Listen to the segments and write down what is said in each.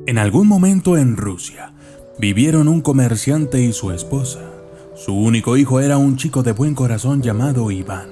En algún momento en Rusia, vivieron un comerciante y su esposa. Su único hijo era un chico de buen corazón llamado Iván.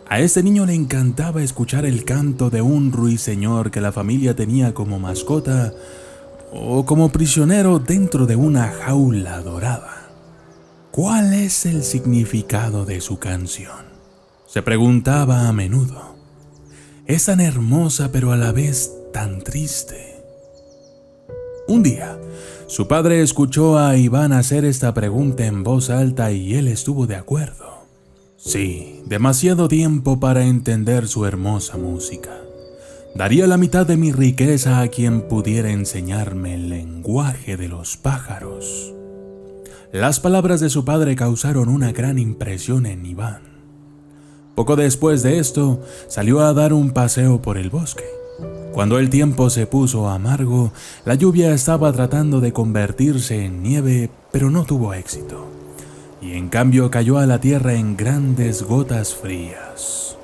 A este niño le encantaba escuchar el canto de un ruiseñor que la familia tenía como mascota o como prisionero dentro de una jaula dorada. ¿Cuál es el significado de su canción?, se preguntaba a menudo. Es tan hermosa pero a la vez tan triste. Un día, su padre escuchó a Iván hacer esta pregunta en voz alta y él estuvo de acuerdo. Sí, demasiado tiempo para entender su hermosa música. Daría la mitad de mi riqueza a quien pudiera enseñarme el lenguaje de los pájaros. Las palabras de su padre causaron una gran impresión en Iván. Poco después de esto, salió a dar un paseo por el bosque. Cuando el tiempo se puso amargo, la lluvia estaba tratando de convertirse en nieve, pero no tuvo éxito. Y en cambio cayó a la tierra en grandes gotas frías.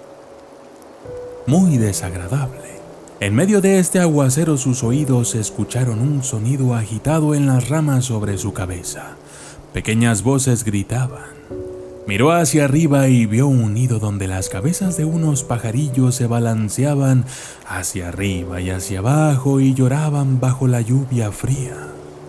Muy desagradable. En medio de este aguacero sus oídos escucharon un sonido agitado en las ramas sobre su cabeza. Pequeñas voces gritaban. Miró hacia arriba y vio un nido donde las cabezas de unos pajarillos se balanceaban hacia arriba y hacia abajo y lloraban bajo la lluvia fría.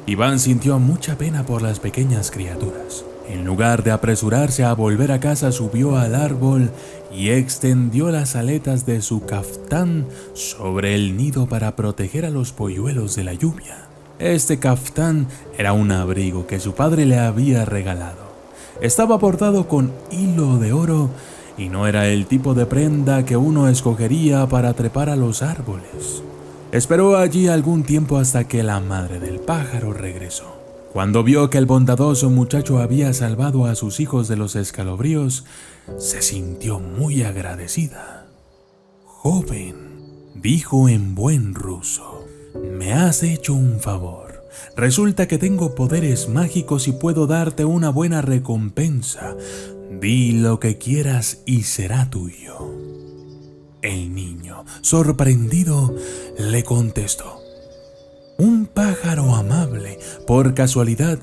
Iván sintió mucha pena por las pequeñas criaturas. En lugar de apresurarse a volver a casa, subió al árbol y extendió las aletas de su caftán sobre el nido para proteger a los polluelos de la lluvia. Este caftán era un abrigo que su padre le había regalado. Estaba bordado con hilo de oro y no era el tipo de prenda que uno escogería para trepar a los árboles. Esperó allí algún tiempo hasta que la madre del pájaro regresó. Cuando vio que el bondadoso muchacho había salvado a sus hijos de los escalofríos, se sintió muy agradecida. «Joven», dijo en buen ruso, «me has hecho un favor. Resulta que tengo poderes mágicos y puedo darte una buena recompensa. Di lo que quieras y será tuyo». El niño, sorprendido, le contestó: «Un pájaro amable, por casualidad,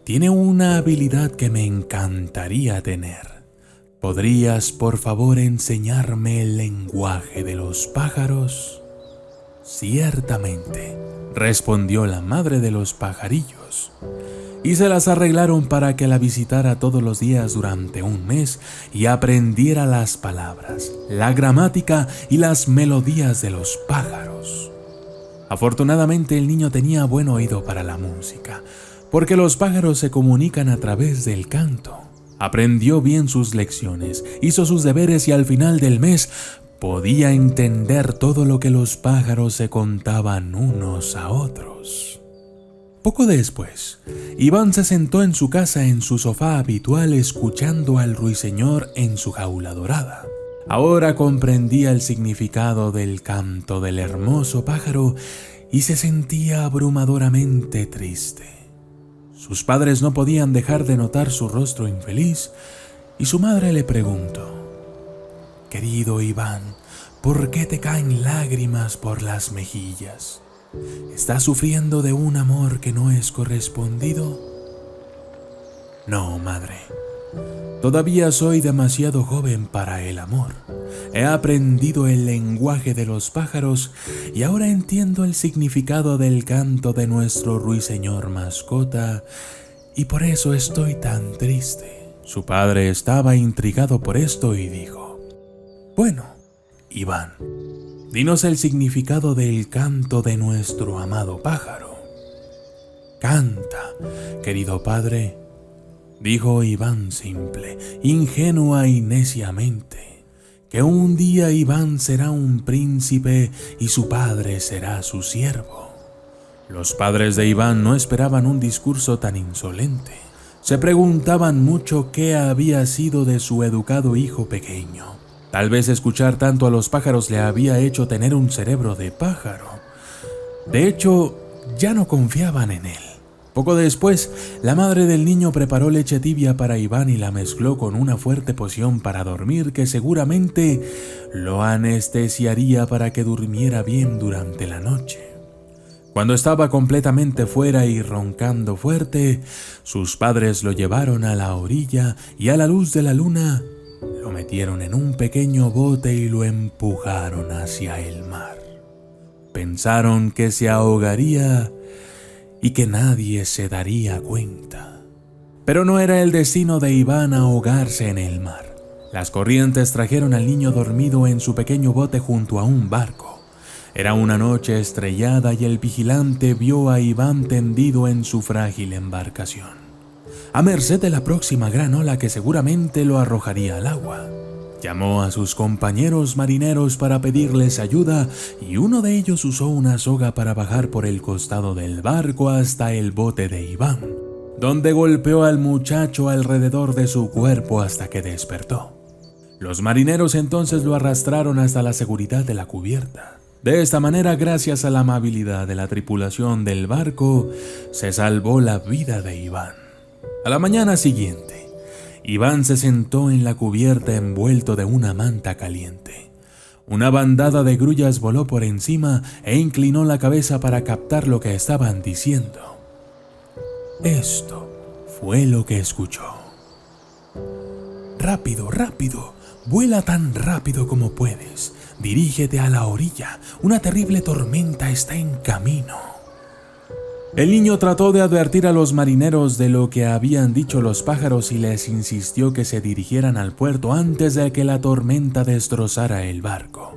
tiene una habilidad que me encantaría tener. ¿Podrías, por favor, enseñarme el lenguaje de los pájaros?» «Ciertamente», respondió la madre de los pajarillos, y se las arreglaron para que la visitara todos los días durante un mes y aprendiera las palabras, la gramática y las melodías de los pájaros. Afortunadamente el niño tenía buen oído para la música, porque los pájaros se comunican a través del canto. Aprendió bien sus lecciones, hizo sus deberes y al final del mes podía entender todo lo que los pájaros se contaban unos a otros. Poco después, Iván se sentó en su casa en su sofá habitual escuchando al ruiseñor en su jaula dorada. Ahora comprendía el significado del canto del hermoso pájaro y se sentía abrumadoramente triste. Sus padres no podían dejar de notar su rostro infeliz y su madre le preguntó: «Querido Iván, ¿por qué te caen lágrimas por las mejillas? ¿Estás sufriendo de un amor que no es correspondido?» «No, madre. Todavía soy demasiado joven para el amor. He aprendido el lenguaje de los pájaros y ahora entiendo el significado del canto de nuestro ruiseñor mascota y por eso estoy tan triste». Su padre estaba intrigado por esto y dijo: «Bueno, Iván, dinos el significado del canto de nuestro amado pájaro». «Canta, querido padre», dijo Iván simple, ingenua y neciamente, «que un día Iván será un príncipe y su padre será su siervo». Los padres de Iván no esperaban un discurso tan insolente. Se preguntaban mucho qué había sido de su educado hijo pequeño. Tal vez escuchar tanto a los pájaros le había hecho tener un cerebro de pájaro. De hecho, ya no confiaban en él. Poco después, la madre del niño preparó leche tibia para Iván y la mezcló con una fuerte poción para dormir que seguramente lo anestesiaría para que durmiera bien durante la noche. Cuando estaba completamente fuera y roncando fuerte, sus padres lo llevaron a la orilla y a la luz de la luna lo metieron en un pequeño bote y lo empujaron hacia el mar. Pensaron que se ahogaría y que nadie se daría cuenta. Pero no era el destino de Iván ahogarse en el mar. Las corrientes trajeron al niño dormido en su pequeño bote junto a un barco. Era una noche estrellada y el vigilante vio a Iván tendido en su frágil embarcación, a merced de la próxima gran ola que seguramente lo arrojaría al agua. Llamó a sus compañeros marineros para pedirles ayuda y uno de ellos usó una soga para bajar por el costado del barco hasta el bote de Iván, donde golpeó al muchacho alrededor de su cuerpo hasta que despertó. Los marineros entonces lo arrastraron hasta la seguridad de la cubierta. De esta manera, gracias a la amabilidad de la tripulación del barco, se salvó la vida de Iván. A la mañana siguiente, Iván se sentó en la cubierta envuelto de una manta caliente. Una bandada de grullas voló por encima e inclinó la cabeza para captar lo que estaban diciendo. Esto fue lo que escuchó. Rápido, rápido, vuela tan rápido como puedes. Dirígete a la orilla, una terrible tormenta está en camino. El niño trató de advertir a los marineros de lo que habían dicho los pájaros y les insistió que se dirigieran al puerto antes de que la tormenta destrozara el barco.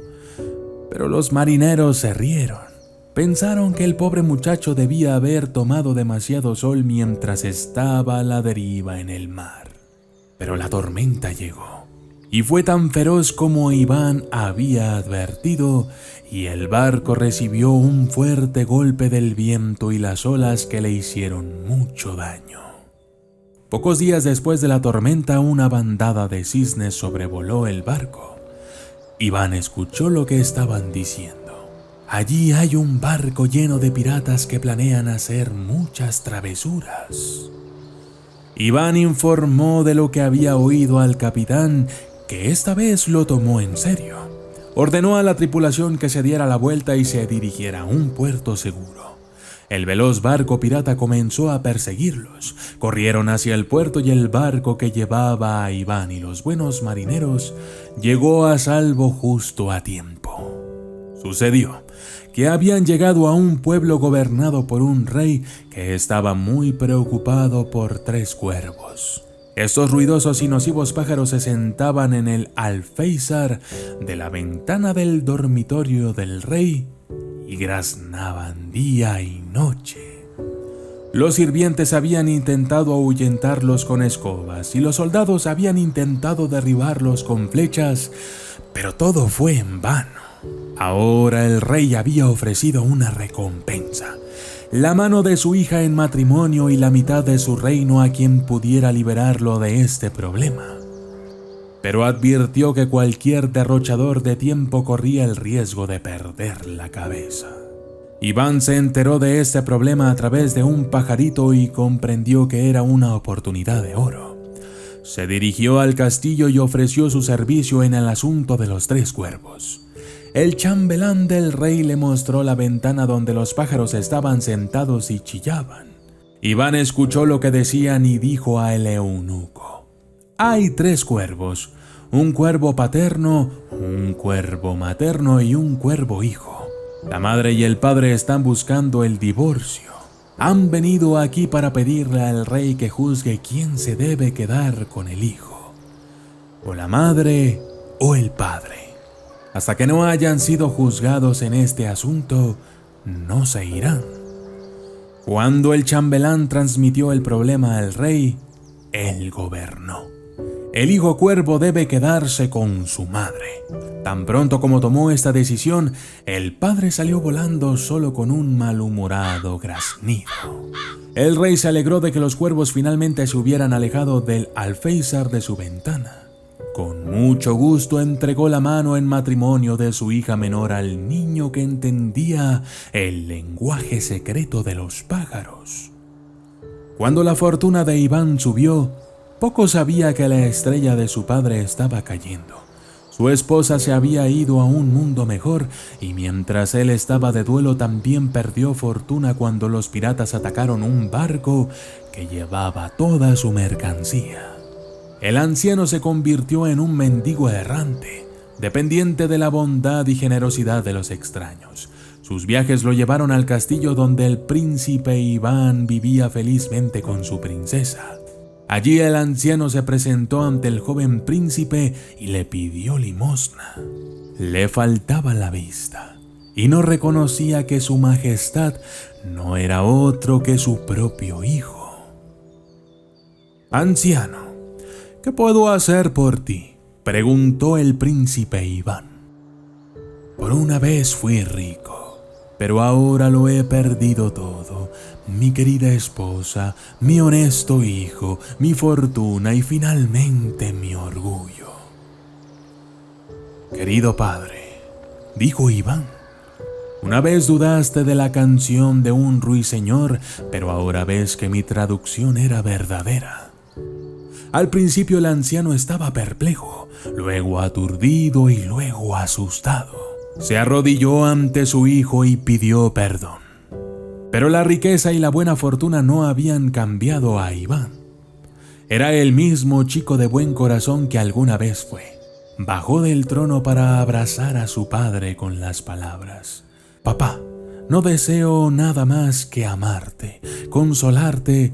Pero los marineros se rieron. Pensaron que el pobre muchacho debía haber tomado demasiado sol mientras estaba a la deriva en el mar. Pero la tormenta llegó. Y fue tan feroz como Iván había advertido, y el barco recibió un fuerte golpe del viento y las olas que le hicieron mucho daño. Pocos días después de la tormenta, una bandada de cisnes sobrevoló el barco. Iván escuchó lo que estaban diciendo. Allí hay un barco lleno de piratas que planean hacer muchas travesuras. Iván informó de lo que había oído al capitán, que esta vez lo tomó en serio. Ordenó a la tripulación que se diera la vuelta y se dirigiera a un puerto seguro. El veloz barco pirata comenzó a perseguirlos. Corrieron hacia el puerto y el barco que llevaba a Iván y los buenos marineros llegó a salvo justo a tiempo. Sucedió que habían llegado a un pueblo gobernado por un rey que estaba muy preocupado por 3 cuervos. Estos ruidosos y nocivos pájaros se sentaban en el alféizar de la ventana del dormitorio del rey y graznaban día y noche. Los sirvientes habían intentado ahuyentarlos con escobas y los soldados habían intentado derribarlos con flechas, pero todo fue en vano. Ahora el rey había ofrecido una recompensa: la mano de su hija en matrimonio y la mitad de su reino a quien pudiera liberarlo de este problema. Pero advirtió que cualquier derrochador de tiempo corría el riesgo de perder la cabeza. Iván se enteró de este problema a través de un pajarito y comprendió que era una oportunidad de oro. Se dirigió al castillo y ofreció su servicio en el asunto de los 3 cuervos. El chambelán del rey le mostró la ventana donde los pájaros estaban sentados y chillaban. Iván escuchó lo que decían y dijo al eunuco: hay 3 cuervos, un cuervo paterno, un cuervo materno y un cuervo hijo. La madre y el padre están buscando el divorcio. Han venido aquí para pedirle al rey que juzgue quién se debe quedar con el hijo, o la madre o el padre. Hasta que no hayan sido juzgados en este asunto, no se irán. Cuando el chambelán transmitió el problema al rey, él gobernó. El hijo cuervo debe quedarse con su madre. Tan pronto como tomó esta decisión, el padre salió volando solo con un malhumorado graznido. El rey se alegró de que los cuervos finalmente se hubieran alejado del alféizar de su ventana. Con mucho gusto entregó la mano en matrimonio de su hija menor al niño que entendía el lenguaje secreto de los pájaros. Cuando la fortuna de Iván subió, poco sabía que la estrella de su padre estaba cayendo. Su esposa se había ido a un mundo mejor y mientras él estaba de duelo también perdió fortuna cuando los piratas atacaron un barco que llevaba toda su mercancía. El anciano se convirtió en un mendigo errante, dependiente de la bondad y generosidad de los extraños. Sus viajes lo llevaron al castillo donde el príncipe Iván vivía felizmente con su princesa. Allí el anciano se presentó ante el joven príncipe y le pidió limosna. Le faltaba la vista y no reconocía que su majestad no era otro que su propio hijo. «Anciano, ¿qué puedo hacer por ti?», preguntó el príncipe Iván. «Por una vez fui rico, pero ahora lo he perdido todo. Mi querida esposa, mi honesto hijo, mi fortuna y finalmente mi orgullo». «Querido padre», dijo Iván, «una vez dudaste de la canción de un ruiseñor, pero ahora ves que mi traducción era verdadera». Al principio el anciano estaba perplejo, luego aturdido y luego asustado. Se arrodilló ante su hijo y pidió perdón. Pero la riqueza y la buena fortuna no habían cambiado a Iván. Era el mismo chico de buen corazón que alguna vez fue. Bajó del trono para abrazar a su padre con las palabras: «Papá, no deseo nada más que amarte, consolarte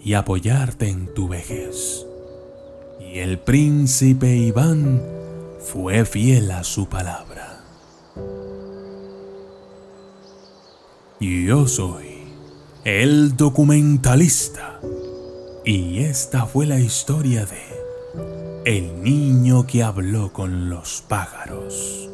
y apoyarte en tu vejez». Y el príncipe Iván fue fiel a su palabra. Yo soy el documentalista y esta fue la historia de El niño que habló con los pájaros.